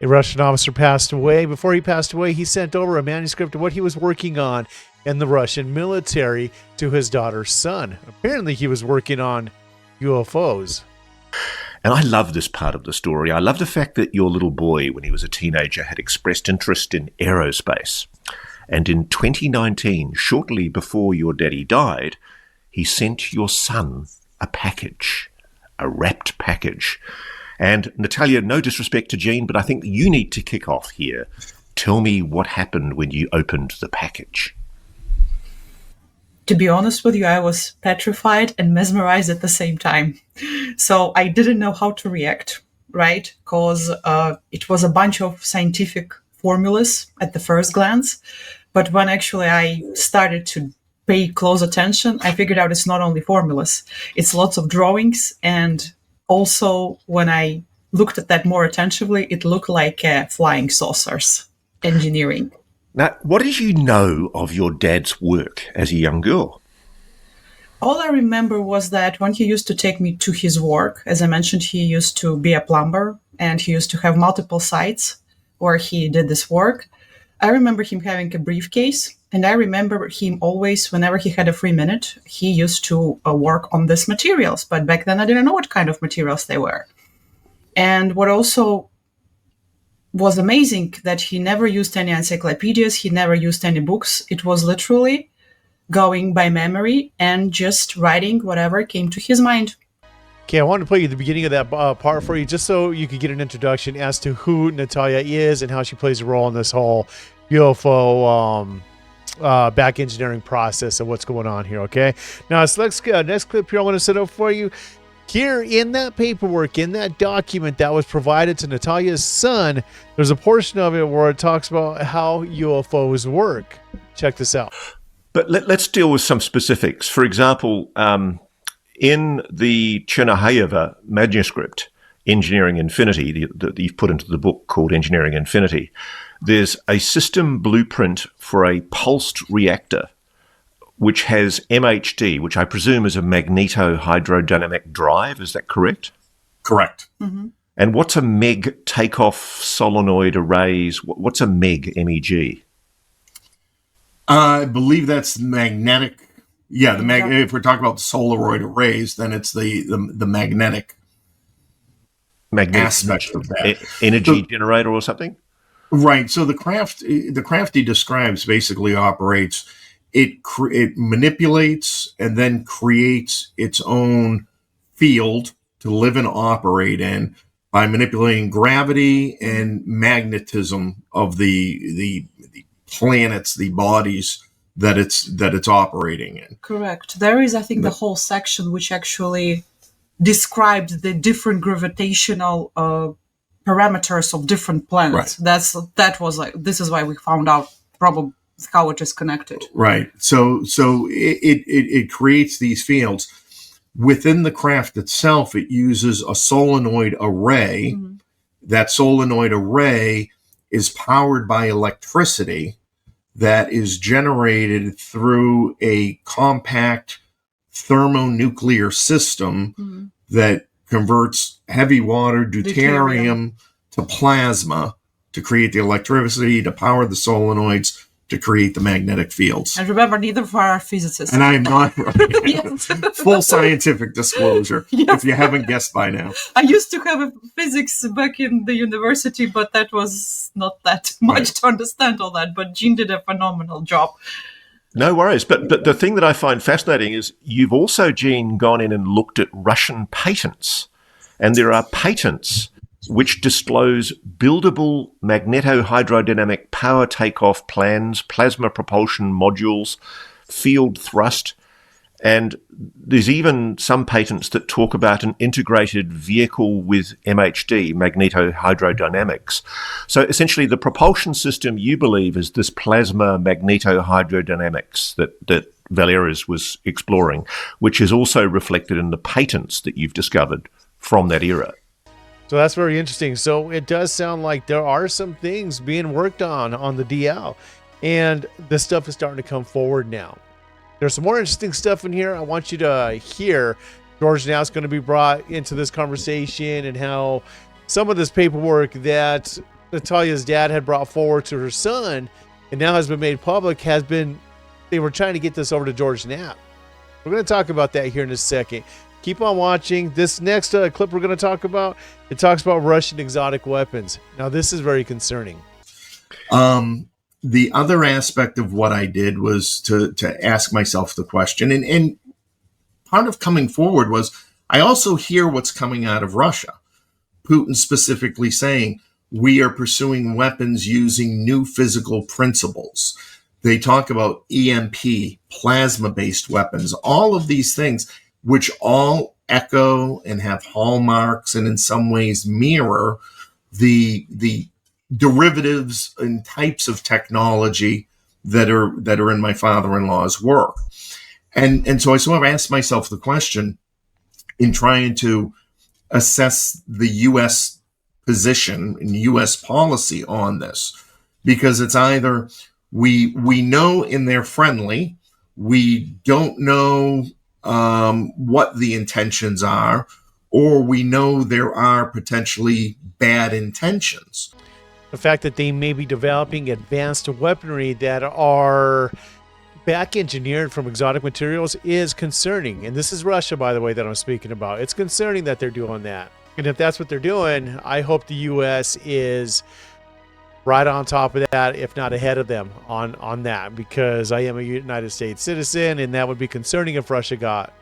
A Russian officer passed away. Before he passed away, he sent over a manuscript of what he was working on in the Russian military to his daughter's son. Apparently, he was working on UFOs. And I love this part of the story. I love the fact that your little boy, when he was a teenager, had expressed interest in aerospace. And in 2019, shortly before your daddy died, he sent your son a package, a wrapped package. And Natalia, no disrespect to Jean, but I think you need to kick off here. Tell me what happened when you opened the package. To be honest with you, I was petrified and mesmerized at the same time. So I didn't know how to react, right? Because it was a bunch of scientific formulas at the first glance. But when actually I started to pay close attention, I figured out it's not only formulas, it's lots of drawings. And also when I looked at that more attentively, it looked like flying saucers engineering. Now, what did you know of your dad's work as a young girl? All I remember was that when he used to take me to his work, as I mentioned, he used to be a plumber and he used to have multiple sites where he did this work. I remember him having a briefcase, and I remember him always, whenever he had a free minute, he used to work on these materials. But back then I didn't know what kind of materials they were. And what also was amazing that he never used any encyclopedias, he never used any books. It was literally going by memory and just writing whatever came to his mind. Okay, I wanted to play you the beginning of that part for you just so you could get an introduction as to who Natalia is and how she plays a role in this whole UFO back engineering process of what's going on here, okay? Now, so next clip here I want to set up for you. Here in that paperwork, in that document that was provided to Natalia's son, there's a portion of it where it talks about how UFOs work. Check this out. But let's deal with some specifics. For example, in the Chernobyl manuscript, Engineering Infinity, that you've put into the book called Engineering Infinity, there's a system blueprint for a pulsed reactor which has MHD, which I presume is a magneto-hydrodynamic drive. Is that correct? Correct. Mm-hmm. And what's a MEG takeoff solenoid arrays? What's a MEG, MEG? I believe that's magnetic. Yeah, if we're talking about Solaroid arrays, then it's the magnetic aspect of that. Energy generator or something? Right. So the craft he describes basically operates. It manipulates and then creates its own field to live and operate in by manipulating gravity and magnetism of the planets, the bodies that it's operating in. Correct. There is, I think, the whole section which actually described the different gravitational parameters of different planets. Right. This is why we found out probably how it is connected. Right. So it creates these fields. Within the craft itself, it uses a solenoid array. Mm-hmm. That solenoid array is powered by electricity that is generated through a compact thermonuclear system that converts heavy water, deuterium to plasma to create the electricity, to power the solenoids, to create the magnetic fields. And remember, neither of our physicists. And I am not full scientific disclosure, if you haven't guessed by now. I used to have a physics back in the university, but that was not that much to understand all that. But Jean did a phenomenal job. No worries. But the thing that I find fascinating is you've also, Jean, gone in and looked at Russian patents. And there are patents which disclose buildable magneto-hydrodynamic power takeoff plans, plasma propulsion modules, field thrust, and there's even some patents that talk about an integrated vehicle with MHD, magnetohydrodynamics. So essentially the propulsion system you believe is this plasma magnetohydrodynamics that Valerij was exploring, which is also reflected in the patents that you've discovered from that era. So that's very interesting. So it does sound like there are some things being worked on the DL, and this stuff is starting to come forward now. There's some more interesting stuff in here. I want you to hear George Knapp's going to be brought into this conversation and how some of this paperwork that Natalia's dad had brought forward to her son and now has been made public they were trying to get this over to George Knapp. We're going to talk about that here in a second. Keep on watching. This next clip we're going to talk about, it talks about Russian exotic weapons. Now, this is very concerning. The other aspect of what I did was to ask myself the question, and part of coming forward was I also hear what's coming out of Russia. Putin specifically saying, we are pursuing weapons using new physical principles. They talk about EMP, plasma-based weapons, all of these things, which all echo and have hallmarks and in some ways mirror the derivatives and types of technology that are in my father-in-law's work. And so I sort of asked myself the question in trying to assess the U.S. position and U.S. policy on this, because it's either we know in they're friendly, we don't know what the intentions are, or we know there are potentially bad intentions. The fact that they may be developing advanced weaponry that are back engineered from exotic materials is concerning. And this is Russia, by the way, that I'm speaking about. It's concerning that they're doing that. And if that's what they're doing, I hope the U.S. is right on top of that, if not ahead of them on that, because I am a United States citizen, and that would be concerning if Russia got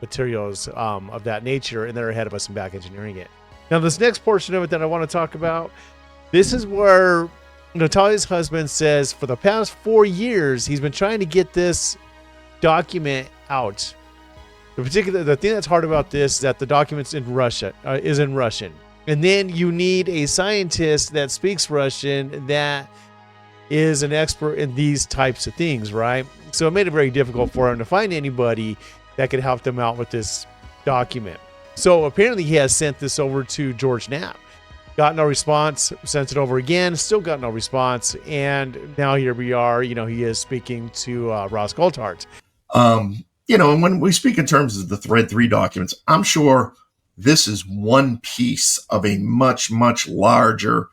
materials of that nature and they're ahead of us in back engineering it. Now, this next portion of it that I want to talk about, this is where Natalia's husband says for the past 4 years, he's been trying to get this document out. The thing that's hard about this is that the document's in Russia, is in Russian. And then you need a scientist that speaks Russian that is an expert in these types of things, right? So it made it very difficult for him to find anybody that could help them out with this document. So apparently he has sent this over to George Knapp. Got no response, sent it over again, still got no response. And now here we are, he is speaking to Ross Coulthart. And when we speak in terms of the Thread 3 documents, I'm sure this is one piece of a much, much larger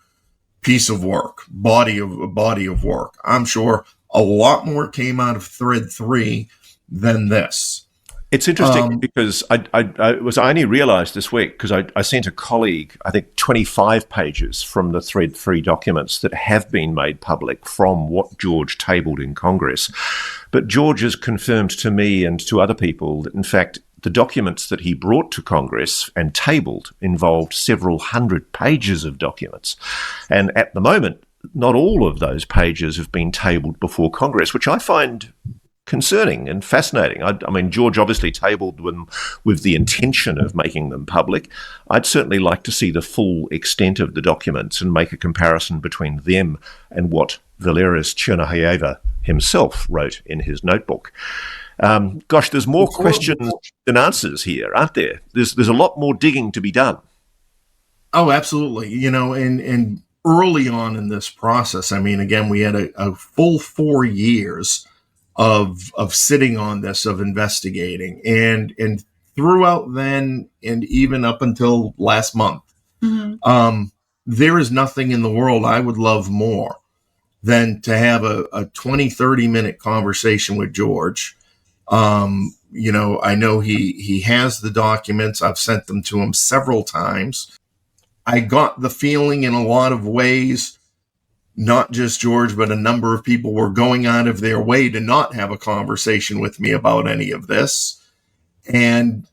piece of work, body of work. I'm sure a lot more came out of Thread 3 than this. It's interesting because I only realized this week because I sent a colleague, I think, 25 pages from the Thread 3 documents that have been made public from what George tabled in Congress. But George has confirmed to me and to other people that, in fact, the documents that he brought to Congress and tabled involved several hundred pages of documents. And at the moment, not all of those pages have been tabled before Congress, which I find concerning and fascinating. I mean, George obviously tabled them with the intention of making them public. I'd certainly like to see the full extent of the documents and make a comparison between them and what Valerij Ceronoyajev himself wrote in his notebook. Gosh, there's more questions than answers here, aren't there? There's a lot more digging to be done. Oh, absolutely. And early on in this process, I mean, again, we had a full 4 years of sitting on this, of investigating, and throughout then, and even up until last month, there is nothing in the world I would love more than to have a 20, 30-minute conversation with George. I know he has the documents. I've sent them to him several times. I got the feeling in a lot of ways, not just George, but a number of people were going out of their way to not have a conversation with me about any of this. And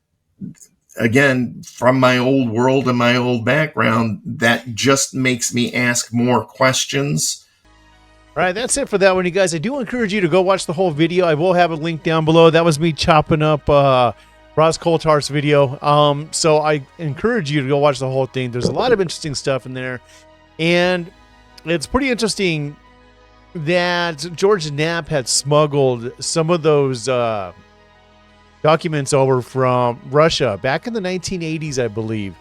again, from my old world and my old background, that just makes me ask more questions. All right, that's it for that one, you guys. I do encourage you to go watch the whole video. I will have a link down below. That was me chopping up Ross Coulthart's video. So I encourage you to go watch the whole thing. There's a lot of interesting stuff in there. And it's pretty interesting that George Knapp had smuggled some of those documents over from Russia back in the 1980s, I believe.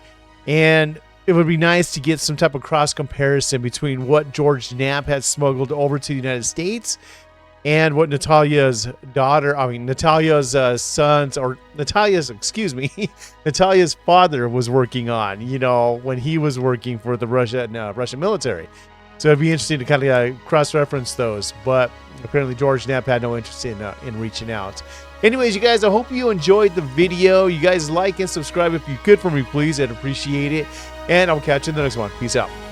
And it would be nice to get some type of cross comparison between what George Knapp had smuggled over to the United States and what Natalia's Natalia's father was working on, you know, when he was working for the Russian military. So it'd be interesting to kind of cross-reference those, but apparently George Knapp had no interest in reaching out. Anyways, you guys, I hope you enjoyed the video. You guys like and subscribe if you could for me, please. I'd appreciate it. And I'll catch you in the next one. Peace out.